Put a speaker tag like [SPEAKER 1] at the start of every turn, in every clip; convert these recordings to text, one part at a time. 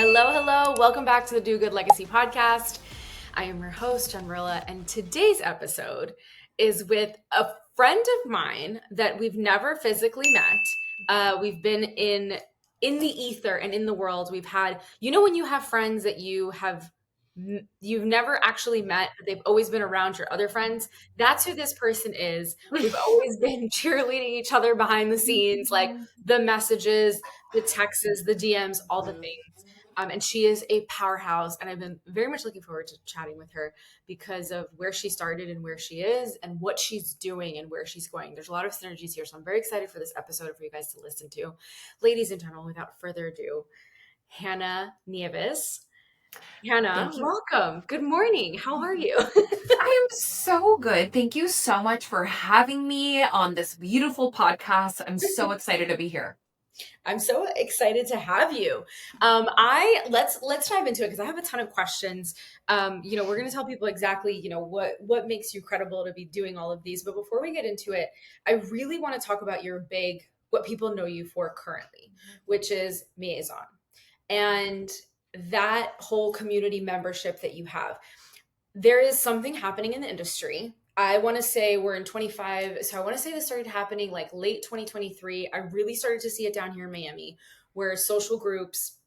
[SPEAKER 1] Hello, hello. Welcome back to the Do Good Legacy podcast. I am your host, Janrilla, and today's episode is with a friend of mine that we've never physically met. We've been in the ether and in the world. We've had, when you have friends that you've never actually met, but they've always been around your other friends. That's who this person is. We've always been cheerleading each other behind the scenes, like the messages, the texts, the DMs, all the things. And she is a powerhouse. And I've been very much looking forward to chatting with her because of where she started and where she is and what she's doing and where she's going. There's a lot of synergies here. So I'm very excited for this episode for you guys to listen to. Ladies and gentlemen, without further ado, Hannah Nieves. Hannah,
[SPEAKER 2] Thank you.
[SPEAKER 1] welcome. Good morning. How are you?
[SPEAKER 2] I am so good. Thank you so much for having me on this beautiful podcast. I'm so excited to be here.
[SPEAKER 1] I'm so excited to have you. Let's dive into it because I have a ton of questions. We're going to tell people exactly, what makes you credible to be doing all of these. But before we get into it, I really want to talk about what people know you for currently, which is Maison and that whole community membership that you have. There is something happening in the industry. I want to say we're in 25. So I want to say this started happening like late 2023. I really started to see it down here in Miami where social groups,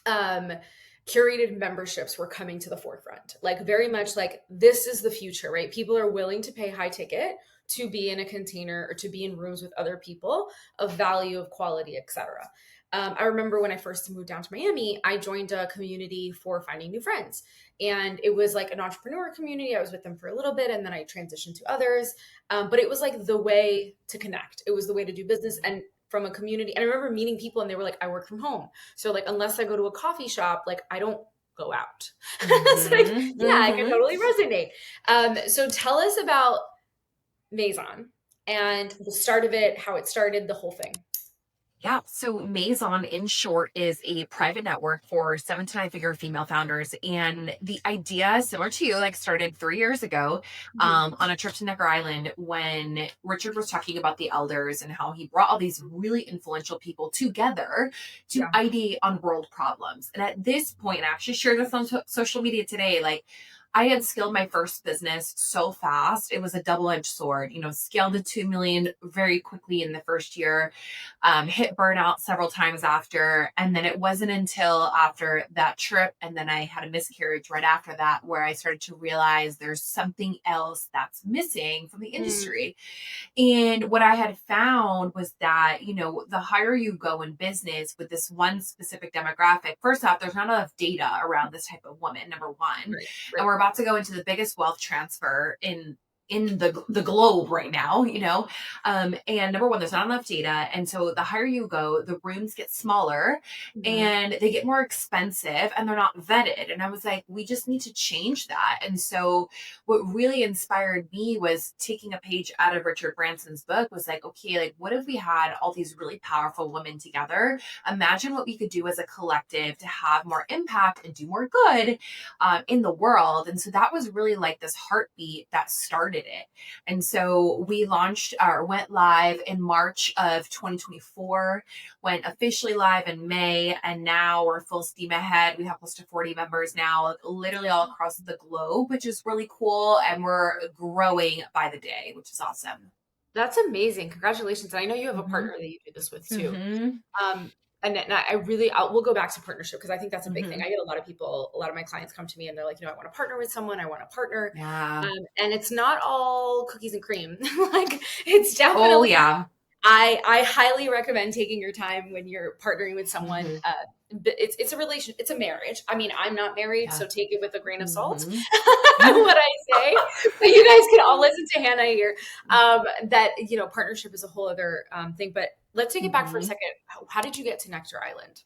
[SPEAKER 1] curated memberships were coming to the forefront. Like very much like this is the future, right? People are willing to pay high ticket to be in a container or to be in rooms with other people of value, of quality, etc. I remember when I first moved down to Miami, I joined a community for finding new friends. And it was like an entrepreneur community. I was with them for a little bit and then I transitioned to others. But it was like the way to connect. It was the way to do business and from a community. And I remember meeting people and they were like, I work from home. So like, unless I go to a coffee shop, like I don't go out. It's like, yeah, I can totally resonate. So tell us about Maison and the start of it, how it started, the whole thing.
[SPEAKER 2] Yeah. So Maison, in short, is a private network for 7 to 9 figure female founders. And the idea, similar to you, like started 3 years ago on a trip to Necker Island when Richard was talking about the elders and how he brought all these really influential people together to ideate on world problems. And at this point, and I actually shared this on social media today, like I had scaled my first business so fast. It was a double-edged sword, scaled to 2 million very quickly in the first year, hit burnout several times after. And then it wasn't until after that trip, and then I had a miscarriage right after that, where I started to realize there's something else that's missing from the industry. And what I had found was that, the higher you go in business with this one specific demographic, first off, there's not enough data around this type of woman, number one.
[SPEAKER 1] Right.
[SPEAKER 2] And we're about to go into the biggest wealth transfer in the globe right now, and number one, there's not enough data. And so the higher you go, the rooms get smaller and they get more expensive and they're not vetted. And I was like, we just need to change that. And so what really inspired me was taking a page out of Richard Branson's book, was like, okay, like what if we had all these really powerful women together? Imagine what we could do as a collective to have more impact and do more good in the world. And so that was really like this heartbeat that started it. And so we launched or went live in March of 2024, went officially live in May, and now we're full steam ahead. We have close to 40 members now, literally all across the globe, which is really cool. And we're growing by the day, which is awesome.
[SPEAKER 1] That's amazing. Congratulations. And I know you have a partner that you do this with too. And we'll go back to partnership because I think that's a big thing. I get a lot of my clients come to me and they're like, I want to partner with someone. I want to partner.
[SPEAKER 2] Yeah.
[SPEAKER 1] And it's not all cookies and cream. Like it's definitely,
[SPEAKER 2] oh yeah.
[SPEAKER 1] I highly recommend taking your time when you're partnering with someone. It's a relation. It's a marriage. I mean, I'm not married, so take it with a grain of salt. What I say, but you guys can all listen to Hannah here. That partnership is a whole other thing. But let's take it back for a second. How did you get to Necker Island?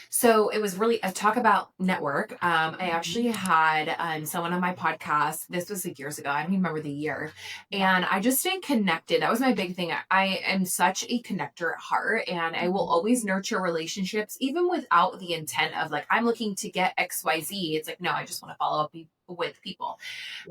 [SPEAKER 2] So it was really a talk about network. I actually had someone on my podcast. This was like years ago. I don't even remember the year. And I just stayed connected. That was my big thing. I am such a connector at heart, and I will always nurture relationships, even without the intent of like, I'm looking to get XYZ. It's like, no, I just want to follow up with people.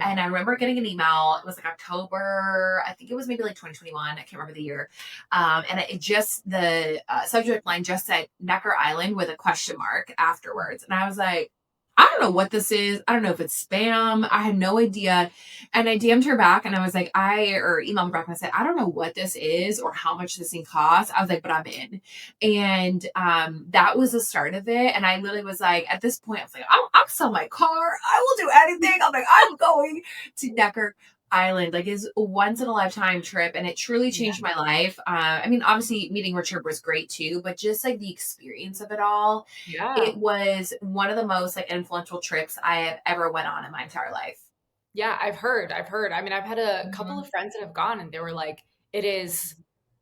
[SPEAKER 2] And
[SPEAKER 1] Yeah.
[SPEAKER 2] I remember getting an email. It was like October, I think it was maybe like 2021. I can't remember the year. And it just, the subject line just said Necker Island with a question mark afterwards. And I was like, I don't know what this is. I don't know if it's spam. I had no idea. And I DM'd her back and I was like, or emailed her back and I said, I don't know what this is or how much this thing costs. I was like, but I'm in. And that was the start of it. And I literally was like, at this point, I was like, I'll sell my car. I will do anything. I'm like, I'm going to Necker Island. Like, it's a once in a lifetime trip. And it truly
[SPEAKER 1] Yeah.
[SPEAKER 2] changed my life. I mean, obviously meeting Richard was great too, but just like the experience of it all,
[SPEAKER 1] Yeah.
[SPEAKER 2] it was one of the most like influential trips I have ever went on in my entire life.
[SPEAKER 1] Yeah, I've heard. I mean, I've had a couple
[SPEAKER 2] Mhm.
[SPEAKER 1] of friends that have gone and they were like, it is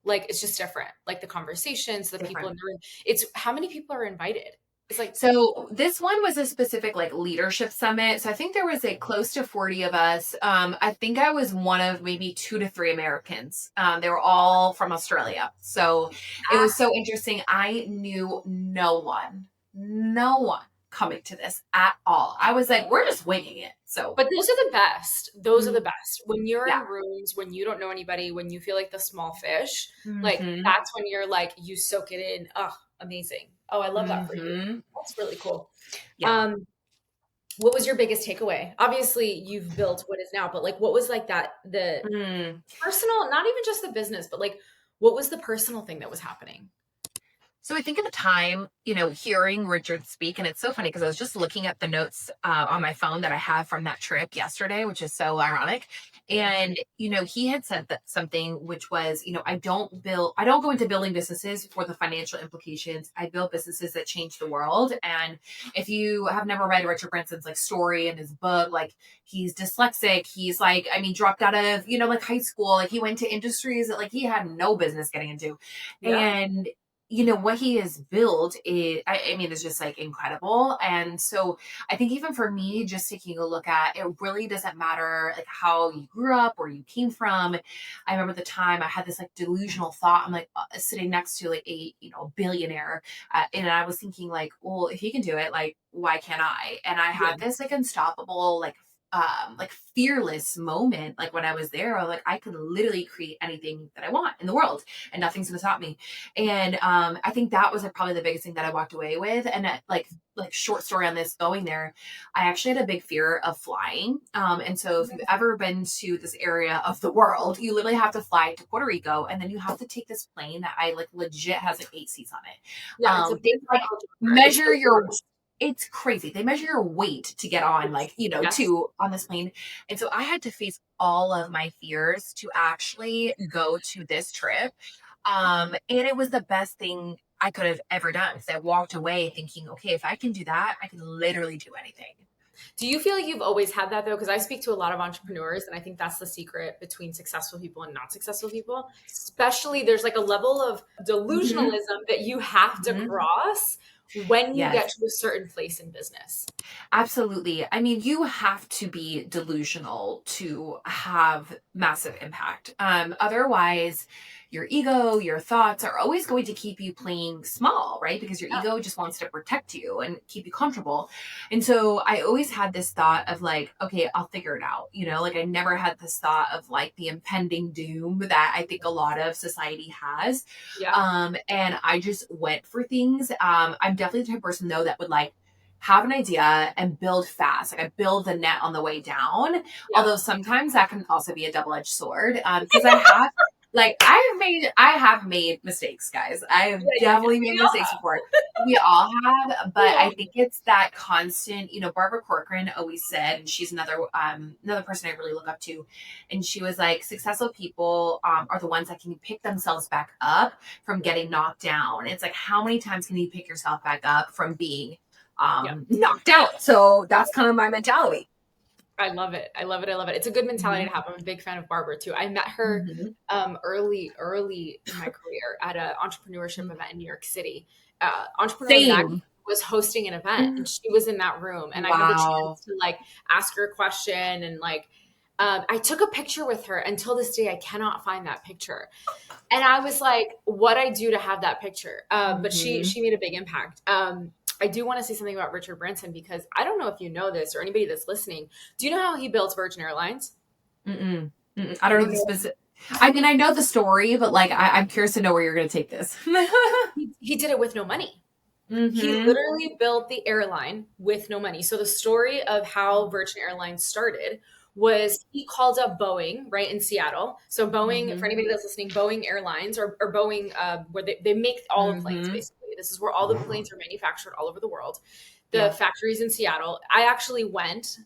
[SPEAKER 1] like it's just different. Like the conversations, the people
[SPEAKER 2] Different.
[SPEAKER 1] in the room. It's how many people are invited? It's like,
[SPEAKER 2] So this one was a specific like leadership summit. So I think there was a close to 40 of us. I think I was one of maybe 2 to 3 Americans. They were all from Australia. So it was
[SPEAKER 1] ah,
[SPEAKER 2] so interesting. I knew no one coming to this at all. I was like, we're just winging it. So
[SPEAKER 1] but those are the best. Those are the
[SPEAKER 2] mm,
[SPEAKER 1] best. When you're in
[SPEAKER 2] yeah.
[SPEAKER 1] rooms, when you don't know anybody, when you feel like the small fish, like
[SPEAKER 2] Hmm.
[SPEAKER 1] that's when you're like, you soak it in. Oh, amazing. Oh, I love that for you.
[SPEAKER 2] Hmm.
[SPEAKER 1] That's really cool.
[SPEAKER 2] Yeah.
[SPEAKER 1] Um, what was your biggest takeaway? Obviously, you've built what is now, but like, what was like that, the
[SPEAKER 2] Mm.
[SPEAKER 1] personal, not even just the business, but like, what was the personal thing that was happening?
[SPEAKER 2] So I think at the time, hearing Richard speak, and it's so funny because I was just looking at the notes on my phone that I have from that trip yesterday, which is so ironic. And he had said that something which was, I don't go into building businesses for the financial implications. I build businesses that change the world. And if you have never read Richard Branson's like story in his book, like he's dyslexic, he's like, I mean, dropped out of like high school, like he went to industries that like he had no business getting into,
[SPEAKER 1] Yeah.
[SPEAKER 2] and what he has built is, I mean, it's just like incredible. And so I think even for me, just taking a look at it really doesn't matter like how you grew up, where you came from. I remember the time I had this like delusional thought. I'm like sitting next to like a, billionaire. And I was thinking like, well, if he can do it, like, why can't I? And I
[SPEAKER 1] Yeah.
[SPEAKER 2] had this like unstoppable, like fearless moment. Like when I was there, I was like, I could literally create anything that I want in the world and nothing's going to stop me. And I think that was like probably the biggest thing that I walked away with. And like short story on this going there, I actually had a big fear of flying. And so if you've ever been to this area of the world, you literally have to fly to Puerto Rico and then you have to take this plane that I like legit has like 8 seats on it.
[SPEAKER 1] Yeah. It's a
[SPEAKER 2] They
[SPEAKER 1] big
[SPEAKER 2] like
[SPEAKER 1] mental driver. It's
[SPEAKER 2] measure
[SPEAKER 1] the
[SPEAKER 2] your
[SPEAKER 1] worst.
[SPEAKER 2] it's crazy. They measure your weight to get on,
[SPEAKER 1] It's,
[SPEAKER 2] like,
[SPEAKER 1] yes.
[SPEAKER 2] to on this plane. And so I had to face all of my fears to actually go to this trip. And it was the best thing I could have ever done. So I walked away thinking, okay, if I can do that, I can literally do anything.
[SPEAKER 1] Do you feel like you've always had that though? Because I speak to a lot of entrepreneurs, and I think that's the secret between successful people and not successful people. Especially, there's like a level of
[SPEAKER 2] Hmm.
[SPEAKER 1] delusionalism that you have to
[SPEAKER 2] Hmm.
[SPEAKER 1] cross when you get
[SPEAKER 2] Yes.
[SPEAKER 1] to a certain place in business.
[SPEAKER 2] Absolutely. I mean, you have to be delusional to have massive impact. Otherwise, your ego, your thoughts are always going to keep you playing small, right? Because your
[SPEAKER 1] Yeah.
[SPEAKER 2] ego just wants to protect you and keep you comfortable. And so I always had this thought of like, okay, I'll figure it out. Like I never had this thought of like the impending doom that I think a lot of society has.
[SPEAKER 1] Yeah.
[SPEAKER 2] And I just went for things. I'm definitely the type of person though that would like have an idea and build fast. Like I build the net on the way down.
[SPEAKER 1] Yeah.
[SPEAKER 2] Although sometimes that can also be a double-edged sword. Because I have made mistakes, guys. I have
[SPEAKER 1] Yeah. Yeah. Yeah.
[SPEAKER 2] definitely made
[SPEAKER 1] We all
[SPEAKER 2] mistakes
[SPEAKER 1] have.
[SPEAKER 2] before. We all have,
[SPEAKER 1] We
[SPEAKER 2] but
[SPEAKER 1] all
[SPEAKER 2] I think it's that constant, Barbara Corcoran always said, and she's another person I really look up to. And she was like, successful people are the ones that can pick themselves back up from
[SPEAKER 1] have.
[SPEAKER 2] getting knocked down. It's like how many times can you pick yourself back up from being
[SPEAKER 1] Yeah.
[SPEAKER 2] knocked out. So that's kind of my mentality.
[SPEAKER 1] I love it. I love it. I love it. It's a good mentality
[SPEAKER 2] Hmm.
[SPEAKER 1] to have. I'm a big fan of Barbara too. I met her
[SPEAKER 2] Hmm.
[SPEAKER 1] early in my career at an entrepreneurship event in New York City. Entrepreneur Mag
[SPEAKER 2] Same.
[SPEAKER 1] was hosting an event, and she was in that room, and I had the
[SPEAKER 2] Wow.
[SPEAKER 1] chance to like ask her a question, and like I took a picture with her. Until this day, I cannot find that picture, and I was like, "What I do to have that picture?" But she
[SPEAKER 2] Hmm.
[SPEAKER 1] she made a big impact. I do want to say something about Richard Branson because I don't know if you know this or anybody that's listening. Do you know how he built Virgin Airlines?
[SPEAKER 2] Mm-mm. Mm-mm. I don't
[SPEAKER 1] You
[SPEAKER 2] know the
[SPEAKER 1] know,
[SPEAKER 2] specific. I mean, I know the story, but like, I'm curious to know where you're going to take this.
[SPEAKER 1] he did it with no money. He
[SPEAKER 2] Mm-hmm.
[SPEAKER 1] literally built the airline with no money. So the story of how Virgin Airlines started was he called up Boeing, right, in Seattle. So Boeing, for
[SPEAKER 2] Mm-hmm.
[SPEAKER 1] anybody that's listening, Boeing Airlines or Boeing, where they make all the planes,
[SPEAKER 2] Mm-hmm.
[SPEAKER 1] basically. This is where all the planes are manufactured all over the world. The
[SPEAKER 2] Yeah.
[SPEAKER 1] factories in Seattle. I actually went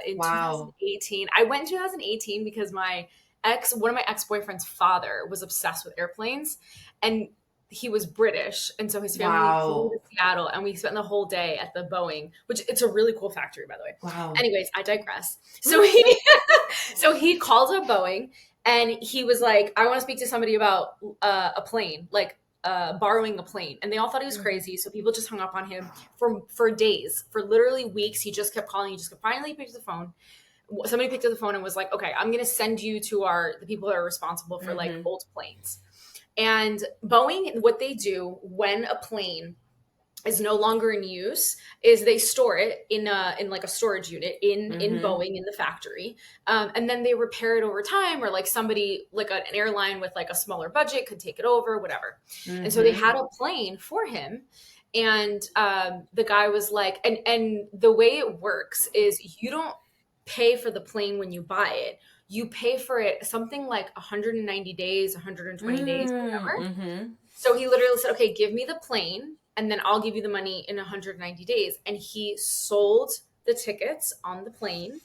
[SPEAKER 1] in
[SPEAKER 2] Wow.
[SPEAKER 1] 2018. I went in 2018 because one of my ex-boyfriend's father was obsessed with airplanes. And he was British, and so his family flew to
[SPEAKER 2] Wow.
[SPEAKER 1] Seattle, and we spent the whole day at the Boeing, which it's a really cool factory, by the way.
[SPEAKER 2] Wow.
[SPEAKER 1] Anyways, I digress. So he called up Boeing, and he was like, "I want to speak to somebody about a plane, like borrowing a plane." And they all thought he was
[SPEAKER 2] Mhm.
[SPEAKER 1] crazy, so people just hung up on him for days, for literally weeks. He just kept calling. He just kept finally picked up the phone. Somebody picked up the phone and was like, "Okay, I'm going to send you to the people that are responsible for like
[SPEAKER 2] Mhm.
[SPEAKER 1] old planes." And Boeing, what they do when a plane is no longer in use is they store it in like a storage unit in
[SPEAKER 2] Mhm.
[SPEAKER 1] Boeing in the factory, and then they repair it over time, or like somebody like an airline with like a smaller budget could take it over, whatever. And so they
[SPEAKER 2] Mhm.
[SPEAKER 1] had a plane for him, and the guy was like, and the way it works is you don't pay for the plane when you buy it. You pay for it something like 190 days, 120 days, whatever.
[SPEAKER 2] Mhm.
[SPEAKER 1] So he literally said, "Okay, give me the plane and then I'll give you the money in 190 days." And he sold the tickets on the plane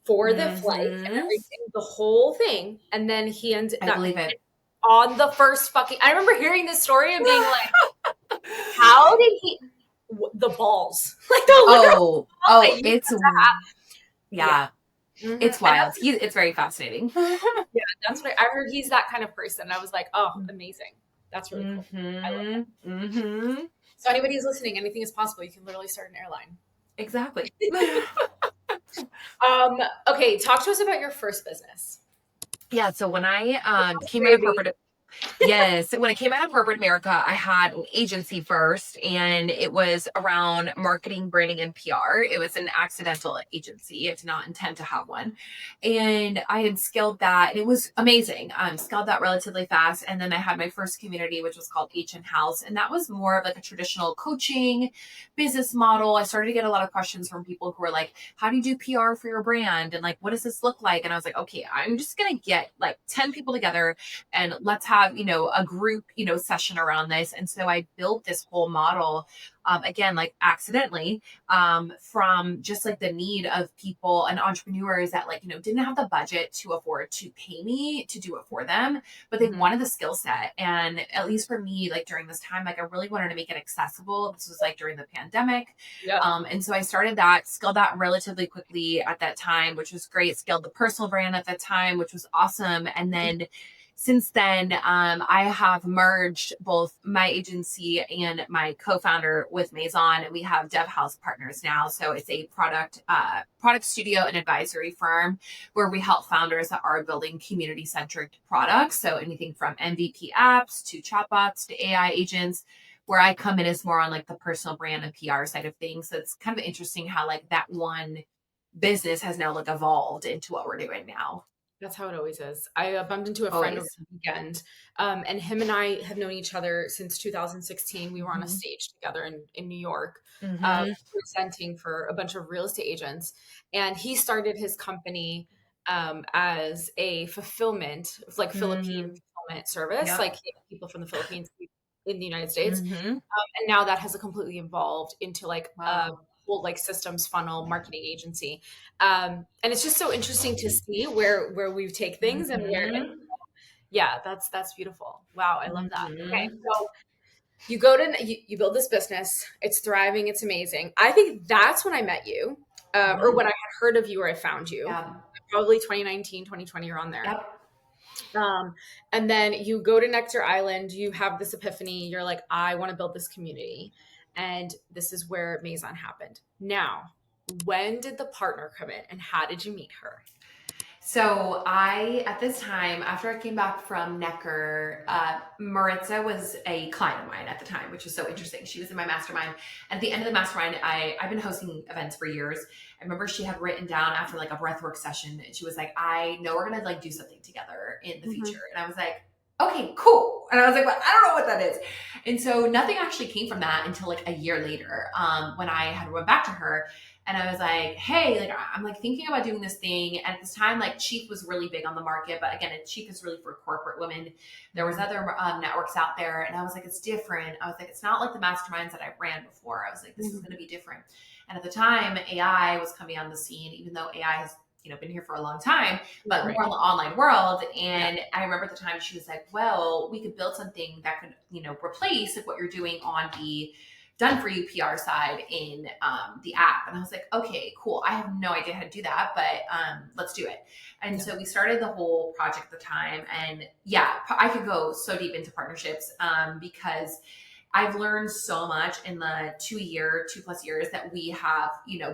[SPEAKER 1] for the flight and
[SPEAKER 2] Mhm.
[SPEAKER 1] everything, the whole thing. And then he ended
[SPEAKER 2] I
[SPEAKER 1] that
[SPEAKER 2] believe it.
[SPEAKER 1] on the first fucking. I remember hearing this story and being like, how did he, the balls, like the literal
[SPEAKER 2] Oh,
[SPEAKER 1] balls that
[SPEAKER 2] oh,
[SPEAKER 1] you,
[SPEAKER 2] it's
[SPEAKER 1] yeah.
[SPEAKER 2] yeah,
[SPEAKER 1] And
[SPEAKER 2] it's wild. It's very fascinating.
[SPEAKER 1] yeah, that's what I heard. He's that kind of person. I was like, oh, amazing. That's really cool. I love that.
[SPEAKER 2] Mhm. Mhm.
[SPEAKER 1] So anybody who's listening, anything is possible. You can literally start an airline.
[SPEAKER 2] Exactly.
[SPEAKER 1] Um, okay, talk to us about your first business.
[SPEAKER 2] Yeah, so when I came out of
[SPEAKER 1] Baby.
[SPEAKER 2] corporate. Yes. When I came out of corporate America, I had an agency first, and it was around marketing, branding, and PR. It was an accidental agency. I did not intend to have one. And I had scaled that, and it was amazing. Scaled that relatively fast. And then I had my first community, which was called H in House. And that was more of like a traditional coaching business model. I started to get a lot of questions from people who were like, how do you do PR for your brand? And like, what does this look like? And I was like, okay, I'm just going to get like 10 people together and let's have a group session around this. And so I built this whole model, again, like accidentally, from just like the need of people and entrepreneurs that like didn't have the budget to afford to pay me to do it for them, but they
[SPEAKER 1] Mhm.
[SPEAKER 2] wanted the skill set. And at least for me, like during this time, like I really wanted to make it accessible. This was like during the pandemic.
[SPEAKER 1] Yep.
[SPEAKER 2] And so I started that, scaled that relatively quickly at that time, which was great. Scaled the personal brand at that time, which was awesome. And then since then, I have merged both my agency and my co-founder with Maison, and we have Dev House Partners now. So it's a product studio and advisory firm where we help founders that are building community-centric products. So anything from MVP apps to chatbots to AI agents. Where I come in is more on like the personal brand and PR side of things. So it's kind of interesting how like that one business has now like evolved into what we're doing now.
[SPEAKER 1] That's how it always is. I bumped into a friend over
[SPEAKER 2] Always.
[SPEAKER 1] the weekend, and him and I have known each other since 2016. We were on a
[SPEAKER 2] Mhm.
[SPEAKER 1] stage together in New York,
[SPEAKER 2] Mhm.
[SPEAKER 1] presenting for a bunch of real estate agents. And he started his company as a fulfillment, like Philippine
[SPEAKER 2] Mhm.
[SPEAKER 1] fulfillment service,
[SPEAKER 2] Yep.
[SPEAKER 1] like people from the Philippines in the United States.
[SPEAKER 2] Mhm.
[SPEAKER 1] And now that has completely evolved into like a
[SPEAKER 2] Wow.
[SPEAKER 1] whole like systems funnel marketing agency. And it's just so interesting to see where we take things and where, and
[SPEAKER 2] Mhm.
[SPEAKER 1] yeah, that's beautiful. Wow, I love that. Okay,
[SPEAKER 2] Mhm.
[SPEAKER 1] so you build this business, it's thriving, it's amazing. I think that's when I met you, or when I
[SPEAKER 2] Mhm.
[SPEAKER 1] had heard of you, or I found you,
[SPEAKER 2] Yep.
[SPEAKER 1] probably 2019, 2020, you're on there.
[SPEAKER 2] Yep.
[SPEAKER 1] um, and then you go to Nectar Island, you have this epiphany, you're like, I want to build this community. And this is where Maison happened. Now, when did the partner come in and how did you meet her?
[SPEAKER 2] So at this time, after I came back from Necker, Maritza was a client of mine at the time, which was so interesting. She was in my mastermind. At the end of the mastermind, I've been hosting events for years. I remember she had written down after like a breathwork session, and she was like, I know we're going to like do something together in the
[SPEAKER 1] Mm-hmm.
[SPEAKER 2] future. And I was like, okay, cool. And I was like, well, I don't know what that is. And so nothing actually came from that until like a year later, when I had went back to her and I was like, hey, like I'm like thinking about doing this thing. And at this time, like Chief was really big on the market, but again, Chief is really for corporate women. There was other networks out there, and I was like, it's different. I was like, it's not like the masterminds that I ran before. I was like, this is going to be different. And at the time, AI was coming on the scene, even though AI has been here for a long time, but
[SPEAKER 1] Right.
[SPEAKER 2] more in the online world.
[SPEAKER 1] Yeah.
[SPEAKER 2] And I remember at the time she was like, well, we could build something that could replace like what you're doing on the done for you PR side in the app. And I was like, okay, cool. I have no idea how to do that, but let's do it. And so we started the whole project at the time. And yeah, I could go so deep into partnerships because I've learned so much in the 2+ years that we have,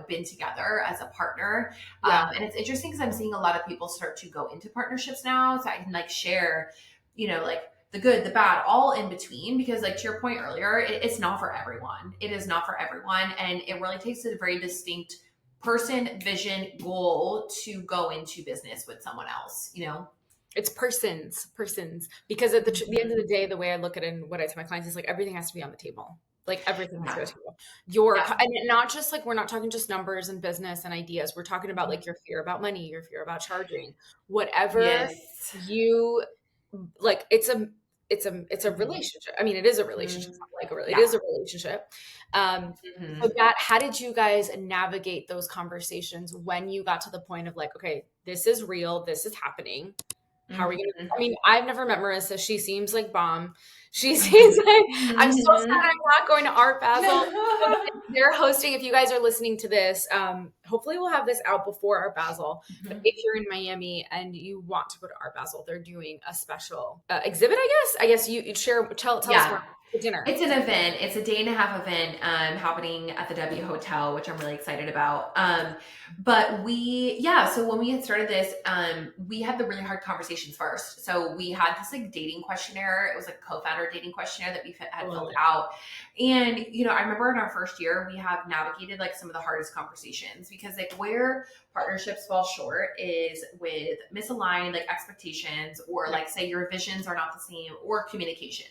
[SPEAKER 2] been together as a partner.
[SPEAKER 1] Yeah.
[SPEAKER 2] And it's interesting because I'm seeing a lot of people start to go into partnerships now. So I can like share, like the good, the bad, all in between, because like to your point earlier, it's not for everyone. It is not for everyone. And it really takes a very distinct person, vision, goal to go into business with someone else.
[SPEAKER 1] It's persons, because at the end of the day, the way I look at it and what I tell my clients is like everything has to be on the table. Like everything has to
[SPEAKER 2] Yeah.
[SPEAKER 1] go to the table. Your
[SPEAKER 2] Yeah.
[SPEAKER 1] and not just like we're not talking just numbers and business and ideas. We're talking about
[SPEAKER 2] Mhm.
[SPEAKER 1] like your fear about money, your fear about charging, whatever
[SPEAKER 2] Yes.
[SPEAKER 1] you like. It's a
[SPEAKER 2] Mhm.
[SPEAKER 1] relationship. I mean, it is a relationship.
[SPEAKER 2] Mhm.
[SPEAKER 1] It's not like it
[SPEAKER 2] Yeah.
[SPEAKER 1] is a relationship. So
[SPEAKER 2] Mhm.
[SPEAKER 1] that, how did you guys navigate those conversations when you got to the point of like, okay, this is real, this is happening. How are we gonna?
[SPEAKER 2] Mhm.
[SPEAKER 1] I mean, I've never met Marissa. She seems like bomb. She seems
[SPEAKER 2] Mhm.
[SPEAKER 1] like I'm so sad
[SPEAKER 2] Mhm.
[SPEAKER 1] I'm not going to Art Basel. So guys, they're hosting. If you guys are listening to this, hopefully we'll have this out before Art Basel. But
[SPEAKER 2] Mhm.
[SPEAKER 1] if you're in Miami and you want to go to Art Basel, they're doing a special exhibit. I guess you share. Tell us more
[SPEAKER 2] Yeah.
[SPEAKER 1] about the dinner.
[SPEAKER 2] It's an event. It's a day and a half event happening at the W Hotel, which I'm really excited about. But so when we had started this, we had the really hard conversations first. So we had this like dating questionnaire. It was like a co-founder dating questionnaire that we
[SPEAKER 1] I
[SPEAKER 2] had
[SPEAKER 1] love
[SPEAKER 2] filled
[SPEAKER 1] it.
[SPEAKER 2] out. And, I remember in our first year, we have navigated like some of the hardest conversations because like where partnerships fall short is with misaligned like expectations or
[SPEAKER 1] Yeah.
[SPEAKER 2] like say your visions are not the same or communication.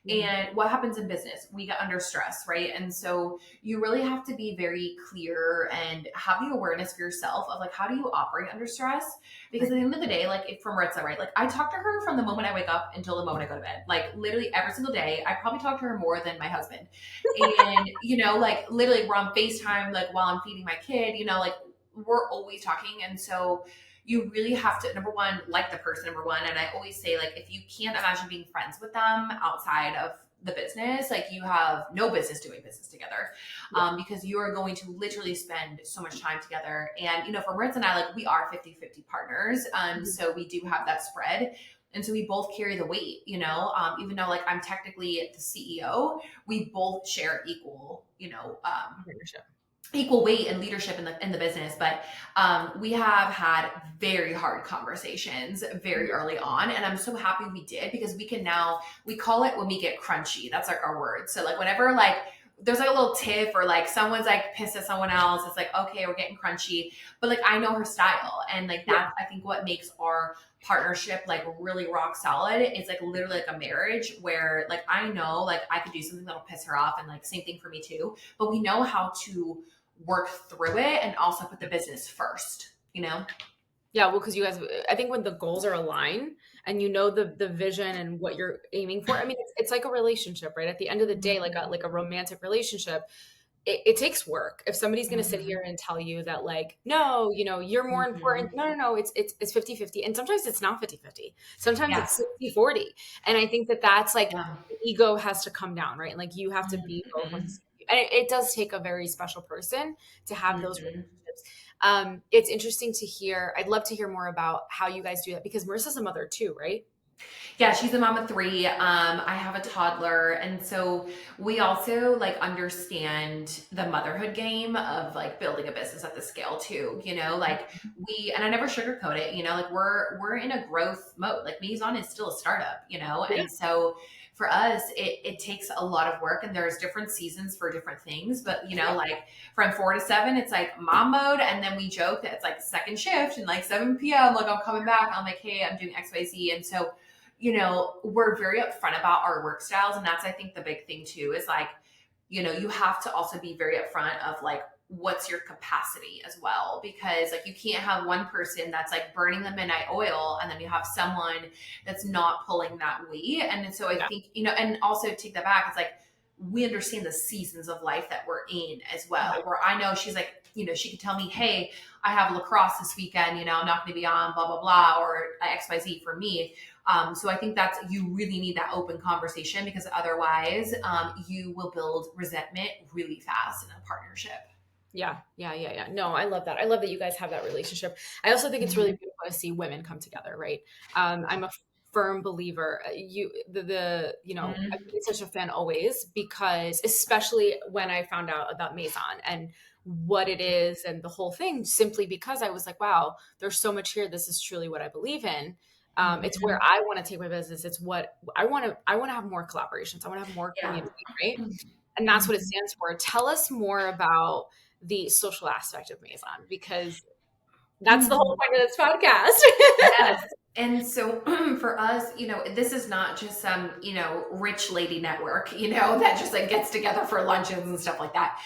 [SPEAKER 1] Mhm.
[SPEAKER 2] And what happens in business? We get under stress, right? And so you really have to be very clear and have the awareness for yourself of like, how do you operate under stress? Because
[SPEAKER 1] Right.
[SPEAKER 2] at the end of the day, like if from Maritza, right? Like I talk to her from the moment I wake up until the moment I go to bed. Like literally every single day. I probably talk to her more than my husband. And, like literally we're on FaceTime, like while I'm feeding my kid, like we're always talking. And so you really have to, number one, like the person, number one. And I always say, like, if you can't imagine being friends with them outside of the business, like you have no business doing business together,
[SPEAKER 1] Yeah.
[SPEAKER 2] because you are going to literally spend so much time together. And, for Maritza and I, like we are 50-50 partners.
[SPEAKER 1] Mhm.
[SPEAKER 2] So we do have that spread. And so we both carry the weight, even though like I'm technically the CEO, we both share
[SPEAKER 1] Partnership.
[SPEAKER 2] equal weight and leadership in the business. But we have had very hard conversations very
[SPEAKER 1] Yeah.
[SPEAKER 2] early on, and I'm so happy we did because we call it when we get crunchy. That's like our word. So like whenever like there's like a little tiff or like someone's like pissed at someone else, it's like, okay, we're getting crunchy. But like I know her style, and like
[SPEAKER 1] Yeah.
[SPEAKER 2] that's I think what makes our partnership like really rock solid. It's like literally like a marriage where like I know like I could do something that'll piss her off, and like same thing for me too, but we know how to work through it and also put the business first.
[SPEAKER 1] Yeah, well, because you guys, I think when the goals are aligned and you know the vision and what you're aiming for, I mean, it's like a relationship, right? At the end of the day, like a romantic relationship, it takes work. If somebody's going to sit
[SPEAKER 2] Mhm.
[SPEAKER 1] here and tell you that, like, no, you're more important.
[SPEAKER 2] Mhm.
[SPEAKER 1] No, no, no, it's 50-50. And sometimes it's not 50-50. Sometimes it's
[SPEAKER 2] Yes.
[SPEAKER 1] 60-40. And I think that that's like
[SPEAKER 2] Yeah.
[SPEAKER 1] the ego has to come down, right? And like you have to be both on the
[SPEAKER 2] Mhm.
[SPEAKER 1] same. And it does take a very special person to have those
[SPEAKER 2] Mhm.
[SPEAKER 1] relationships. It's interesting to hear. I'd love to hear more about how you guys do that because Marissa's a mother too, right?
[SPEAKER 2] Yeah, she's a mom of three. I have a toddler, and so we also like understand the motherhood game of like building a business at the scale too. Like and I never sugarcoat it. Like we're in a growth mode. Like Maison is still a startup.
[SPEAKER 1] Yeah.
[SPEAKER 2] And so for us, it takes a lot of work, and there's different seasons for different things. But
[SPEAKER 1] Yeah.
[SPEAKER 2] like from 4 to 7, it's like mom mode, and then we joke that it's like second shift, and like 7 p.m. Like I'm coming back. I'm like, hey, I'm doing X, Y, Z, and so we're very upfront about our work styles. And that's, I think, the big thing too, is like, you have to also be very upfront of like, what's your capacity as well, because like you can't have one person that's like burning the midnight oil and then you have someone that's not pulling that weight. And so I
[SPEAKER 1] Yeah.
[SPEAKER 2] think, and also take that back, it's like we understand the seasons of life that we're in as well,
[SPEAKER 1] Yeah.
[SPEAKER 2] where I know she's like, she could tell me, hey, I have lacrosse this weekend, I'm not going to be on blah blah blah, or XYZ for me. So I think that's, you really need that open conversation, because otherwise you will build resentment really fast in a partnership.
[SPEAKER 1] Yeah, yeah, yeah, yeah. No, I love that. I love that you guys have that relationship. I also think it's really
[SPEAKER 2] Mhm.
[SPEAKER 1] beautiful to see women come together, right? I'm a firm believer. I've been such a fan always because, especially when I found out about Maison and what it is and the whole thing, simply because I was like, wow, there's so much here. This is truly what I believe in. It's where
[SPEAKER 2] Mhm.
[SPEAKER 1] I want to take my business. It's what I want to. I want to have more collaborations. I want to have more
[SPEAKER 2] Yeah.
[SPEAKER 1] community, right? And that's what it
[SPEAKER 2] Mhm.
[SPEAKER 1] stands for. Tell us more about the social aspect of Maison, because that's the whole point of this podcast.
[SPEAKER 2] Yes. And so for us, this is not just some, rich lady network, that just like gets together for luncheons and stuff like that.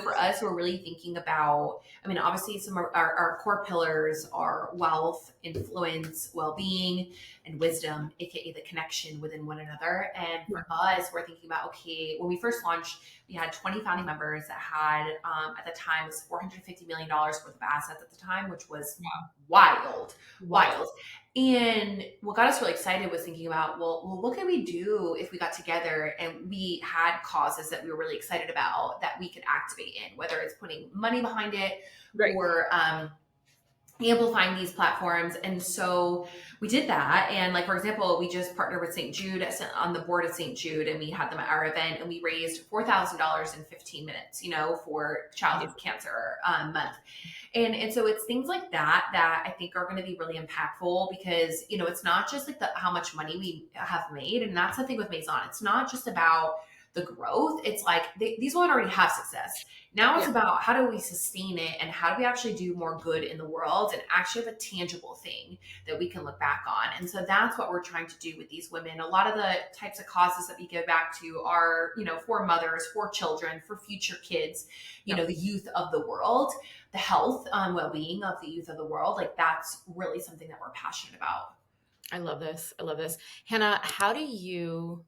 [SPEAKER 2] For us, we're really thinking about, I mean, obviously some of our core pillars are wealth, influence, well-being, and wisdom, aka the connection within one another. And
[SPEAKER 1] Yeah.
[SPEAKER 2] for us, we're thinking about, okay, when we first launched, we had 20 founding members that had, at the time, was $450 million worth of assets at the time, which was wild,
[SPEAKER 1] Wild.
[SPEAKER 2] wild. And what got us really excited was thinking about, well, what could we do if we got together and we had causes that we were really excited about that we could activate in, whether it's putting money behind it
[SPEAKER 1] Right.
[SPEAKER 2] or amplifying these platforms. And so we did that. And like, for example, we just partnered with St. Jude, on the board of St. Jude, and we had them at our event, and we raised $4,000 in 15 minutes, for childhood cancer month. And so it's things like that I think are going to be really impactful, because it's not just like how much money we have made. And that's the thing with Maison, it's not just about the growth. It's like these women already have success. Now it's
[SPEAKER 1] Yeah.
[SPEAKER 2] about, how do we sustain it, and how do we actually do more good in the world and actually have a tangible thing that we can look back on. And so that's what we're trying to do with these women. A lot of the types of causes that we give back to are, for mothers, for children, for future kids,
[SPEAKER 1] Yeah.
[SPEAKER 2] the youth of the world, the health, well-being of the youth of the world. Like that's really something that we're passionate about.
[SPEAKER 1] I love this. I love this. Hannah, how do you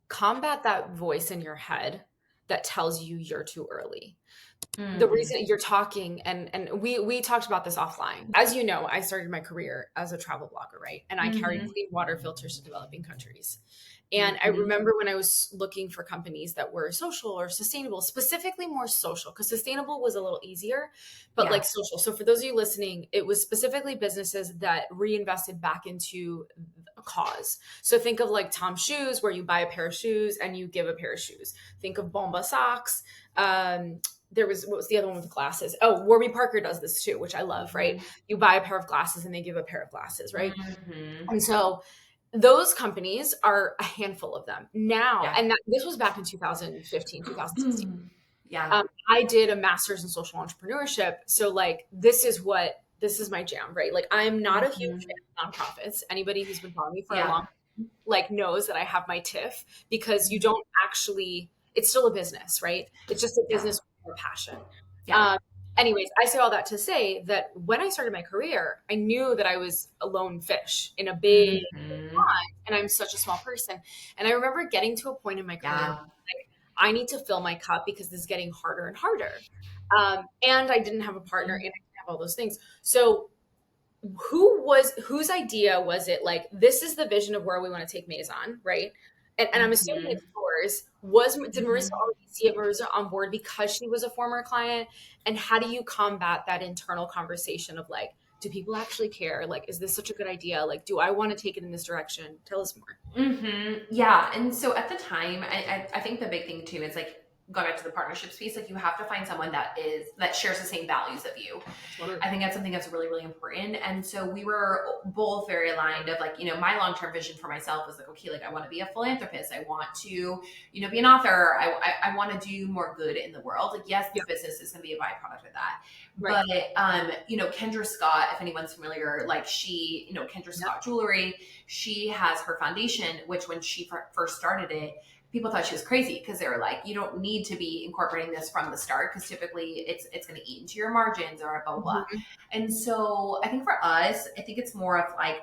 [SPEAKER 1] combat that voice in your head that tells you you're too early? The
[SPEAKER 2] Mm-hmm.
[SPEAKER 1] reason you're talking, and we talked about this offline. As you know, I started my career as a travel blogger, right? And I carried
[SPEAKER 2] Mm-hmm.
[SPEAKER 1] clean water filters to developing countries. And I
[SPEAKER 2] Mm-hmm.
[SPEAKER 1] remember when I was looking for companies that were social or sustainable, specifically more social, because sustainable was a little easier, but
[SPEAKER 2] Yeah.
[SPEAKER 1] like social. So for those of you listening, it was specifically businesses that reinvested back into a cause. So think of like Tom Shoes, where you buy a pair of shoes and you give a pair of shoes. Think of Bomba socks. There was, what was the other one with glasses? Oh, Warby Parker does this too, which I love, right?
[SPEAKER 2] Mm-hmm.
[SPEAKER 1] You buy a pair of glasses and they give a pair of glasses, right?
[SPEAKER 2] Mm-hmm.
[SPEAKER 1] And so those companies are a handful of them now.
[SPEAKER 2] Yeah.
[SPEAKER 1] And this was back in 2015, 2016.
[SPEAKER 2] Yeah.
[SPEAKER 1] I did a master's in social entrepreneurship. So like, this is my jam, right? Like I'm not a huge
[SPEAKER 2] Mm-hmm.
[SPEAKER 1] fan of nonprofits. Anybody who's been following me for a
[SPEAKER 2] Yeah.
[SPEAKER 1] long like knows that I have my tiff, because you
[SPEAKER 2] Mhm.
[SPEAKER 1] don't actually, it's still a business, right? It's just a
[SPEAKER 2] Yeah.
[SPEAKER 1] business with a passion.
[SPEAKER 2] Yeah.
[SPEAKER 1] Um, Anyways, I say all that to say that when I started my career, I knew that I was a lone fish in a big
[SPEAKER 2] Mm-hmm.
[SPEAKER 1] pond, and I'm such a small person. And I remember getting to a point in my career where
[SPEAKER 2] Yeah.
[SPEAKER 1] like, I need to fill my cup because this is getting harder and harder. And I didn't have a partner, and I didn't have all those things. So whose idea was it, like, this is the vision of where we want to take Maison, right? And I'm assuming
[SPEAKER 2] Mm-hmm.
[SPEAKER 1] it's yours. Did Marissa
[SPEAKER 2] Mm-hmm.
[SPEAKER 1] already see Marissa on board because she was a former client? And how do you combat that internal conversation of like, do people actually care? Like, is this such a good idea? Like, do I want to take it in this direction? Tell us more.
[SPEAKER 2] Yeah. And so at the time, I think the big thing too is like going back to the partnerships piece, like you have to find someone that shares the same values of you.
[SPEAKER 1] Totally.
[SPEAKER 2] I think that's something that's really, really important. And so we were both very aligned of like, my long-term vision for myself was like, okay, like I want to be a philanthropist. I want to, be an author. I want to do more good in the world. Like, yes, this business is going to be a byproduct of that. Right. But, Kendra Scott, if anyone's familiar, like Kendra Scott Jewelry, she has her foundation, which when she first started it, people thought she was crazy because they were like, you don't need to be incorporating this from the start because typically it's going to eat into your margins or blah, blah, blah. And so I think for us, I think it's more of like,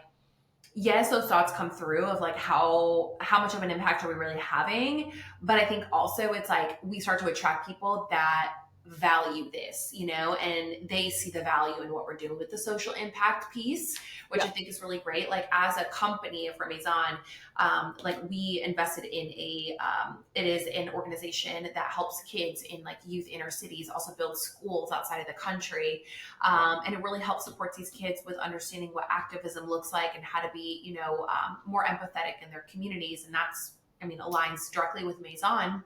[SPEAKER 2] yes, those thoughts come through of like how much of an impact are we really having? But I think also it's like we start to attract people that value this, and they see the value in what we're doing with the social impact piece, which I think is really great. Like as a company for Maison, like we invested in it is an organization that helps kids in like youth inner cities, also build schools outside of the country. And it really helps support these kids with understanding what activism looks like and how to be, more empathetic in their communities. And that's, aligns directly with Maison.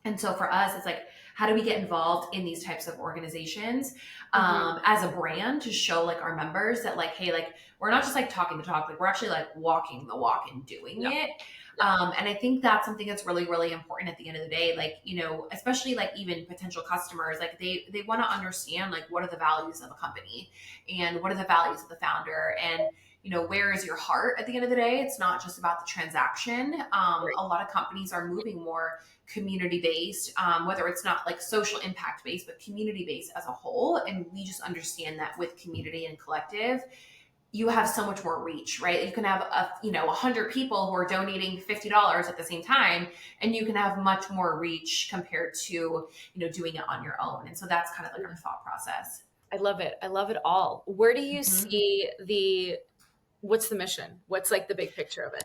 [SPEAKER 2] And so for us, it's like, how do we get involved in these types of organizations as a brand to show like our members that like, hey, like we're not just like talking the talk, like we're actually like walking the walk and doing it. And I think that's something that's really, really important at the end of the day. Like, especially like even potential customers, like they want to understand like what are the values of a company and what are the values of the founder and where is your heart at the end of the day? It's not just about the transaction. A lot of companies are moving more community-based, whether it's not like social impact-based, but community-based as a whole. And we just understand that with community and collective, you have so much more reach, right? You can have 100 people who are donating $50 at the same time, and you can have much more reach compared to, doing it on your own. And so that's kind of like our thought process.
[SPEAKER 1] I love it. I love it all. Where do you see what's the mission? What's like the big picture of it?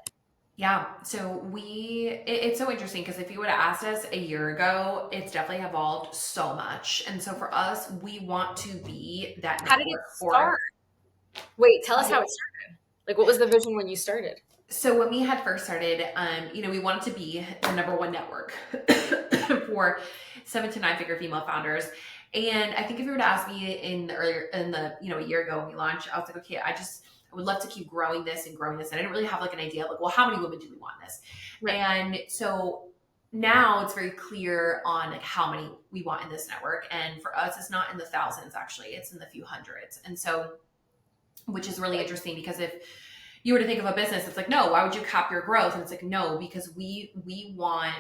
[SPEAKER 2] Yeah. So it's so interesting because if you would have asked us a year ago, it's definitely evolved so much. And so for us, we want to be that network.
[SPEAKER 1] How did it start? Wait, tell us how it started. Like, what was the vision when you started?
[SPEAKER 2] So when we had first started, we wanted to be the number one network for 7 to 9 figure female founders. And I think if you were to ask me a year ago when we launched, I was like, okay, I would love to keep growing this. And I didn't really have like an idea like, well, how many women do we want this? Right. And so now it's very clear on like how many we want in this network. And for us, it's not in the thousands, actually, it's in the few hundreds. And so, which is really interesting because if you were to think of a business, it's like, no, why would you cap your growth? And it's like, no, because we want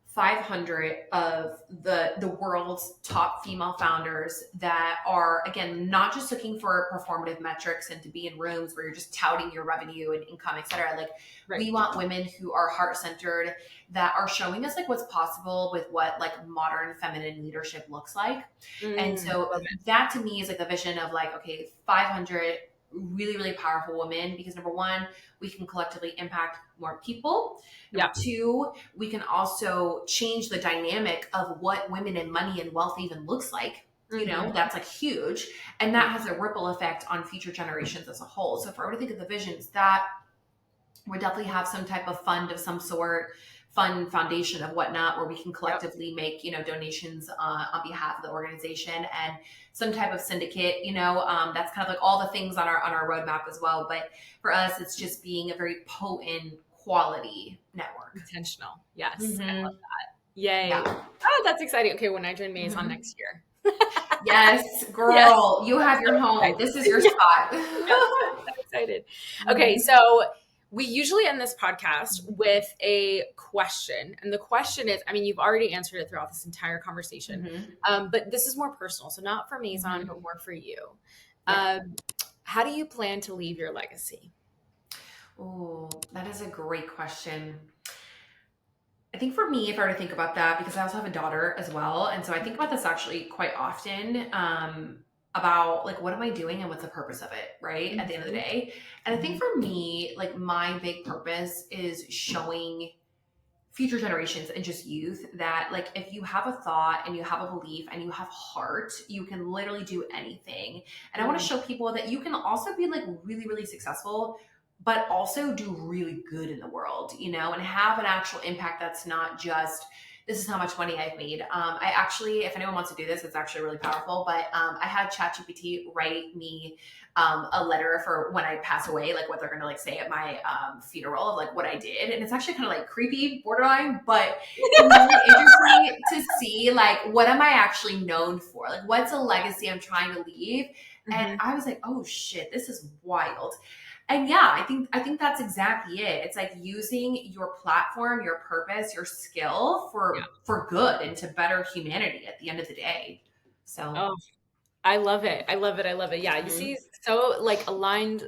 [SPEAKER 2] 500 of the world's top female founders that are, again, not just looking for performative metrics and to be in rooms where you're just touting your revenue and income, et cetera. Like we want women who are heart-centered, that are showing us like what's possible with what like modern feminine leadership looks like. And so that to me is like the vision of like, okay, 500 really, really powerful women, because number one, we can collectively impact more people. Number two, we can also change the dynamic of what women and money and wealth even looks like. That's like huge. And that has a ripple effect on future generations as a whole. So if I were to think of the visions, that would definitely have some type of fund of some sort, fund foundation of whatnot, where we can collectively make, donations on behalf of the organization, and some type of syndicate, that's kind of like all the things on our roadmap as well. But for us, it's just being a very potent quality network.
[SPEAKER 1] Intentional. Yes. I love that. Yay. Yeah. Oh, that's exciting. Okay. When I join Maison next year.
[SPEAKER 2] Yes, girl, you have your home. This is your spot.
[SPEAKER 1] I'm excited. Okay. So we usually end this podcast with a question. And the question is, you've already answered it throughout this entire conversation, but this is more personal. So not for Maison, but more for you. How do you plan to leave your legacy?
[SPEAKER 2] Oh, that is a great question. I think for me, if I were to think about that, because I also have a daughter as well. And so I think about this actually quite often, about like, what am I doing and what's the purpose of it, right? At the end of the day. And I think for me, like my big purpose is showing future generations and just youth that like if you have a thought and you have a belief and you have heart, you can literally do anything. And I want to show people that you can also be like really, really successful, but also do really good in the world, you know, and have an actual impact that's not just this is how much money I've made. I actually, if anyone wants to do this, it's actually really powerful. But I had ChatGPT write me a letter for when I pass away, like what they're going to like say at my funeral of like what I did. And it's actually kind of like creepy, borderline, but it's really interesting to see like what am I actually known for? Like what's a legacy I'm trying to leave? And I was like, oh shit, this is wild. And yeah, I think that's exactly it. It's like using your platform, your purpose, your skill for good and to better humanity at the end of the day. So
[SPEAKER 1] Oh, I love it. I love it. I love it. Yeah, you see, so like aligned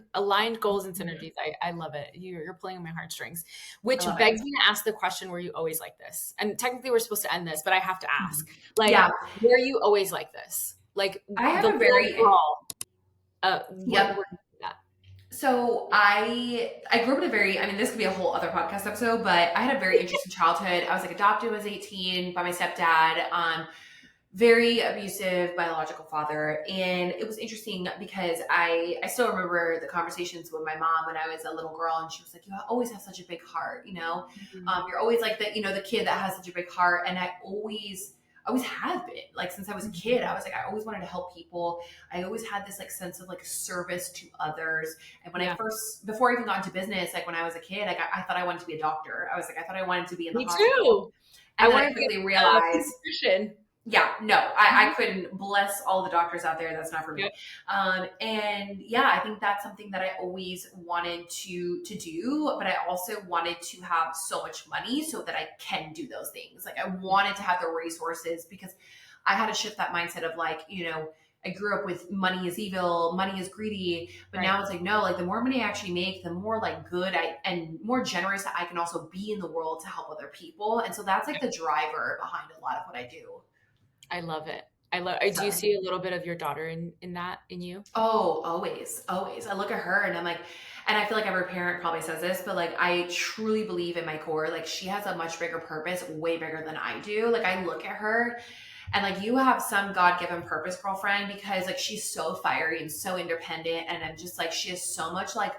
[SPEAKER 1] goals and synergies. I love it. You're playing on my heartstrings, which begs me to ask the question: Were you always like this? And technically, we're supposed to end this, but I have to ask, like,
[SPEAKER 2] yeah,
[SPEAKER 1] were you always like this? Like
[SPEAKER 2] I have
[SPEAKER 1] the
[SPEAKER 2] a very
[SPEAKER 1] little girl. What
[SPEAKER 2] yep.
[SPEAKER 1] were you that?
[SPEAKER 2] So I grew up in a very, I mean, this could be a whole other podcast episode, but I had a very interesting childhood. I was like adopted when I was 18 by my stepdad. Very abusive biological father. And it was interesting because I still remember the conversations with my mom when I was a little girl, and she was like, you always have such a big heart, you know? You're always like the, you know, the kid that has such a big heart. And I always have been like, since I was a kid, I was like, I always wanted to help people. I always had this like sense of like service to others. And when I first, before I even got into business, like when I was a kid, I thought I wanted to be a doctor. I was like, I thought I wanted to be in the
[SPEAKER 1] Me
[SPEAKER 2] hospital.
[SPEAKER 1] too.
[SPEAKER 2] And
[SPEAKER 1] I
[SPEAKER 2] then I
[SPEAKER 1] wanted to be
[SPEAKER 2] quickly
[SPEAKER 1] a
[SPEAKER 2] realized,
[SPEAKER 1] pediatrician.
[SPEAKER 2] yeah, no, I couldn't. Bless all the doctors out there. That's not for me.
[SPEAKER 1] Yep.
[SPEAKER 2] And yeah, I think that's something that I always wanted to do, but I also wanted to have so much money so that I can do those things. Like I wanted to have the resources because I had to shift that mindset of like, you know, I grew up with money is evil, money is greedy, but now it's like, no, like the more money I actually make, the more like good and more generous that I can also be in the world to help other people. And so that's like the driver behind a lot of what I do.
[SPEAKER 1] I love it. Do you
[SPEAKER 2] So,
[SPEAKER 1] see a little bit of your daughter in you?
[SPEAKER 2] oh, always, always. I look at her and I'm like, and I feel like every parent probably says this, but like I truly believe in my core, like she has a much bigger purpose, way bigger than I do. Like I look at her and like you have some God-given purpose, girlfriend, because like she's so fiery and so independent. And I'm just like, she has so much like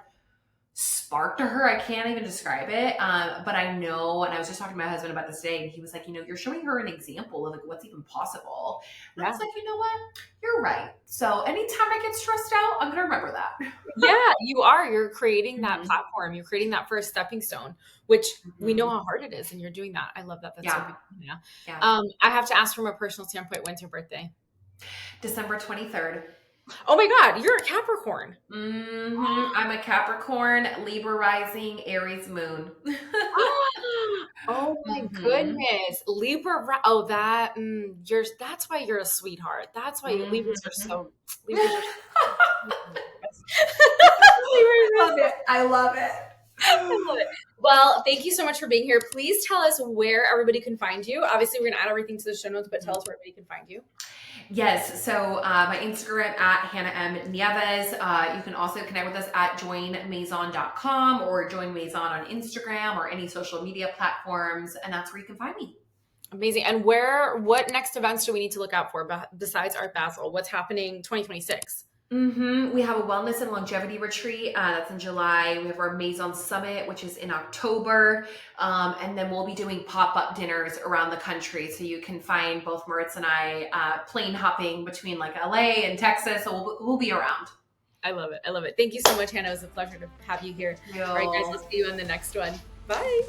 [SPEAKER 2] spark to her. I can't even describe it. But I know, and I was just talking to my husband about this today, and he was like, you know, you're showing her an example of like what's even possible. And I was like, you know what? You're right. So anytime I get stressed out, I'm gonna remember that.
[SPEAKER 1] Yeah, you are. You're creating that platform. You're creating that first stepping stone, which we know how hard it is, and you're doing that. I love that. That's so big. Yeah. I have to ask from a personal standpoint, when's your birthday?
[SPEAKER 2] December 23rd.
[SPEAKER 1] Oh my God, you're a Capricorn.
[SPEAKER 2] I'm a Capricorn, Libra rising, Aries moon.
[SPEAKER 1] Oh my goodness. Libra. Oh, that's why you're a sweetheart. That's why Libras are so. Libras are
[SPEAKER 2] Love it. I love it.
[SPEAKER 1] I love it. Well, thank you so much for being here. Please tell us where everybody can find you. Obviously, we're going to add everything to the show notes, but tell us where everybody can find you.
[SPEAKER 2] Yes. So my Instagram at Hannah M. Nieves. You can also connect with us at joinmaison.com or join Maison on Instagram or any social media platforms. And that's where you can find me.
[SPEAKER 1] Amazing. And what next events do we need to look out for besides Art Basel? What's happening 2026?
[SPEAKER 2] We have a wellness and longevity retreat that's in July. We have our Maison Summit, which is in October. And then we'll be doing pop-up dinners around the country. So you can find both Moritz and I plane hopping between like LA and Texas. So we'll be around.
[SPEAKER 1] I love it. I love it. Thank you so much, Hannah. It was a pleasure to have you here. All right, guys, we'll see you on the next one. Bye.